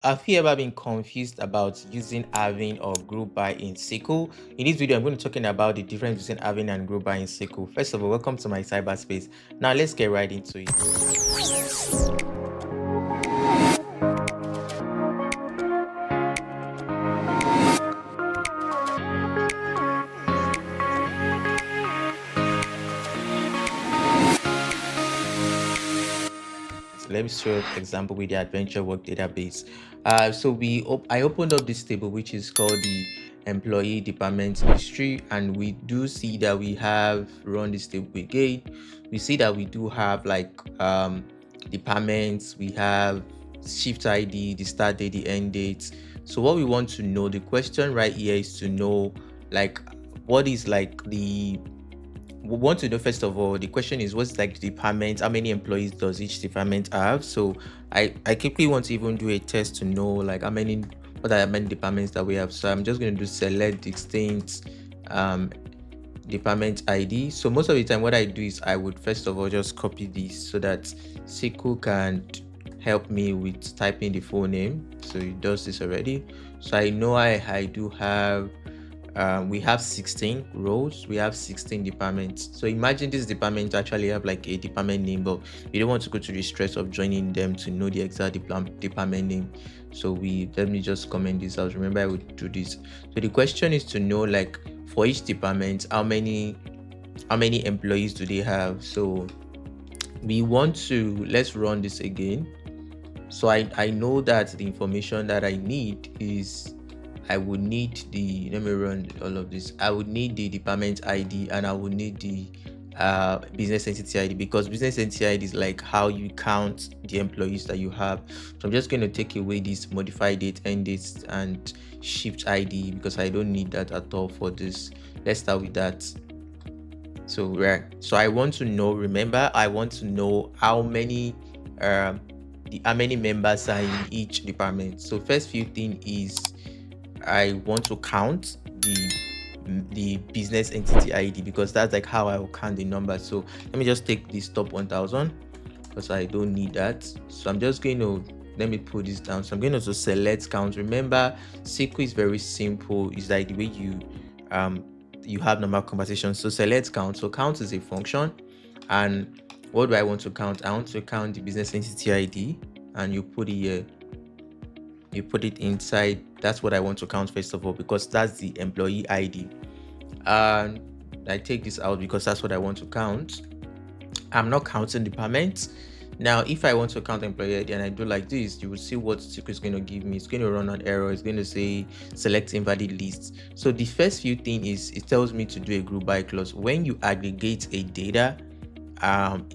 Have you ever been confused about using having or group by in SQL? In this video, I'm going to be talking about the difference between having and group by in SQL. First of all, welcome to my cyberspace. Now let's get right into it. So let me show an example with the adventure work database. I opened up this table, which is called the employee department history, and we do see that we have run this table again. We see that we do have like departments, we have shift ID, the start date, the end date. So what we want to know, the question right here is to know like what is like the we want to know. First of all, the question is what's like the department, how many employees does each department have? So I quickly want to even do a test to know like what are many departments that we have. So I'm just going to do select distinct department ID. So most of the time what I do is I would first of all just copy this so that SQL can help me with typing the full name. So it does this already. So I know I do have we have 16 rows, we have 16 departments. So imagine this department actually have like a department name, but you don't want to go to the stress of joining them to know the exact department name. So let me just comment this out. Remember, I would do this. So the question is to know like for each department how many employees do they have. So we want to, let's run this again. So I know that the information that I need is I would need let me run all of this. I would need the department ID and I would need the business entity ID, because business entity ID is like how you count the employees that you have. So I'm just going to take away this modify date, end date, and shift ID because I don't need that at all for this. Let's start with that. So I want to know, remember, I want to know how many members are in each department. So first few thing is I want to count the business entity ID because that's like how I will count the number. So let me just take this top 1000 because I don't need that. So I'm just going to, let me put this down. So I'm going to select count. Remember, SQL is very simple. It's like the way you have normal conversations. So select count. So count is a function, and what do I want to count? I want to count the business entity ID, and you put it here. You put it inside. That's what I want to count first of all because that's the employee ID. And I take this out because that's what I want to count. I'm not counting departments. Now, if I want to count employee ID and I do like this, you will see what SQL is going to give me. It's going to run an error. It's going to say select invalid list. So the first few thing is it tells me to do a group by clause. When you aggregate a data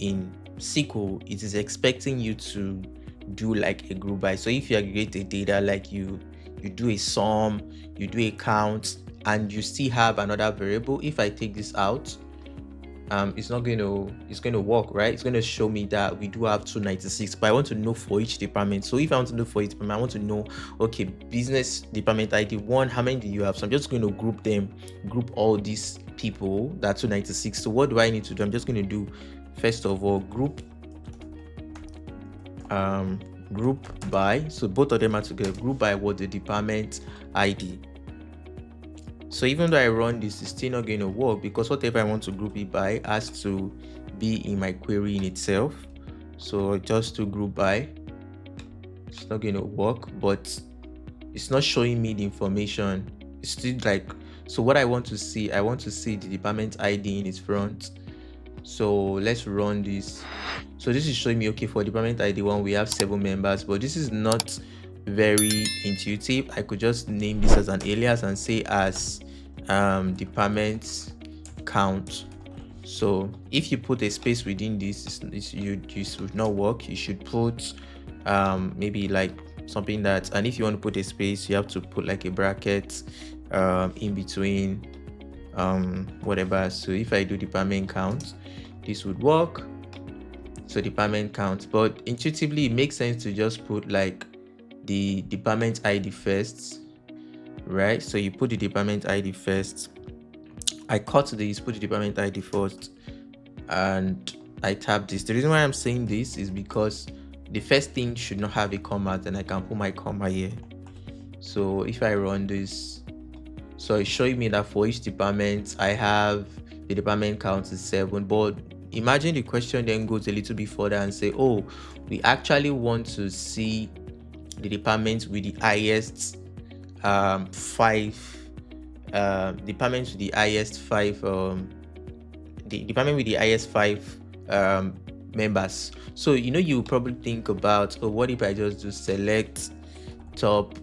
in SQL, it is expecting you to do like a group by. So if you aggregate a data, like you do a sum, you do a count, and you still have another variable, if I take this out, it's going to work, right? It's going to show me that we do have 296, but I want to know for each department. So if I want to know for each department, I want to know, okay, business department ID 1, how many do you have? So I'm just going to group all these people, that 296. So what do I need to do? I'm just going to do, first of all, group by. So both of them are together. Group by what? The department ID. So even though I run this, it's still not going to work because whatever I want to group it by has to be in my query in itself. So just to group by, it's not going to work, but it's not showing me the information. It's still like, so what I want to see the department ID in its front. So let's run this. So this is showing me, okay, for department ID 1 we have 7 members, but this is not very intuitive. I could just name this as an alias and say as department count. So if you put a space within this, this would not work. You should put maybe like something that, and if you want to put a space, you have to put like a bracket in between whatever. So if I do department count, this would work. So department count, but intuitively it makes sense to just put like the department ID first, right? So you put the department ID first. I cut this, put the department ID first, and I tap this. The reason why I'm saying this is because the first thing should not have a comma, then I can put my comma here. So if I run this, so it's showing me that for each department I have the department count is 7. But imagine the question then goes a little bit further and say, oh, we actually want to see the departments with the highest 5 departments with the highest 5 the department with the highest 5 members. So you probably think about, oh, what if I just do select top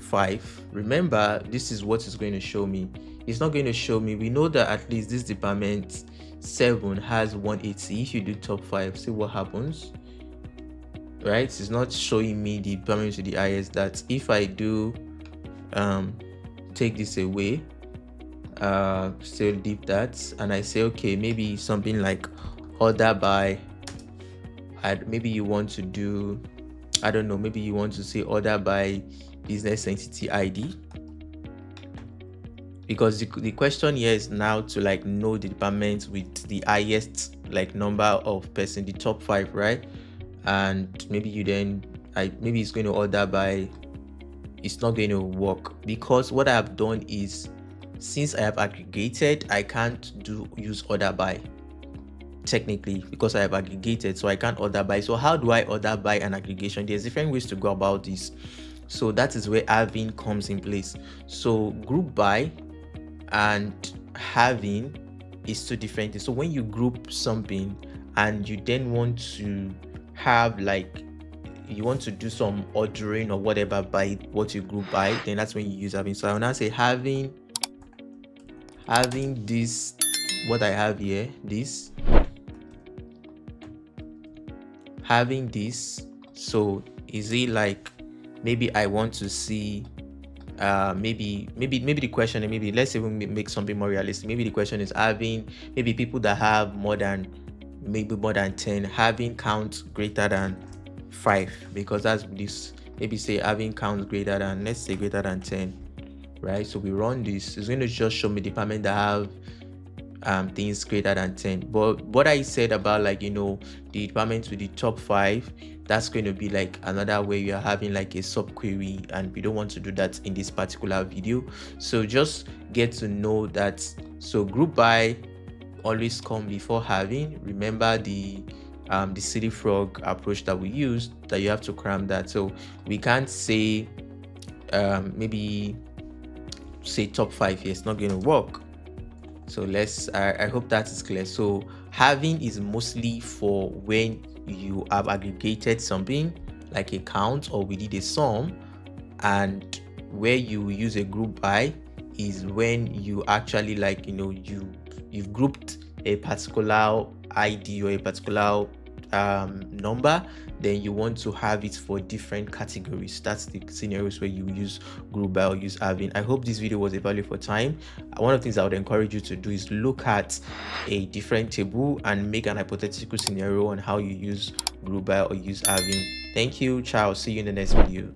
5? Remember, this is what it's going to show me. It's not going to show me, we know that at least this department 7 has 180. If you do top 5, see what happens, right? It's not showing me the department with the highest. That if I do take this away, still leave that, and I say, okay, maybe something like order by, maybe you want to do, I don't know, maybe you want to say order by business entity ID, because the question here is now to like know the department with the highest like number of person, the top 5, right? And maybe you then maybe it's going to order by, it's not going to work, because what I have done is, since I have aggregated, I can't use order by technically, because I have aggregated, so I can't order by. So how do I order by an aggregation? There's different ways to go about this. So that is where having comes in place. So group by and having is two different things. So when you group something and you then want to have like, you want to do some ordering or whatever by what you group by, then that's when you use having. So I will now say having this, what I have here, this, having this. So is it like, maybe I want to see maybe the question, maybe let's even make something more realistic. Maybe the question is having, maybe people that have more than 10, having count greater than 5, because that's this, maybe say having count greater than, let's say greater than 10, right? So we run this, it's going to just show me department that have things greater than 10. But what I said about like, the departments with the top 5, that's going to be like another way you are having like a subquery, and we don't want to do that in this particular video. So just get to know that. So group by always come before having. Remember the silly frog approach that we used, that you have to cram that. So we can't say maybe say top 5 here, it's not going to work. So I hope that is clear. So having is mostly for when you have aggregated something like a count, or we did a sum, and where you use a group by is when you actually like, you've grouped a particular ID or a particular number, then you want to have it for different categories. That's the scenarios where you use group by or use having. I hope this video was a value for time. One of the things I would encourage you to do is look at a different table and make an hypothetical scenario on how you use group by or use having. Thank you. Ciao. See you in the next video.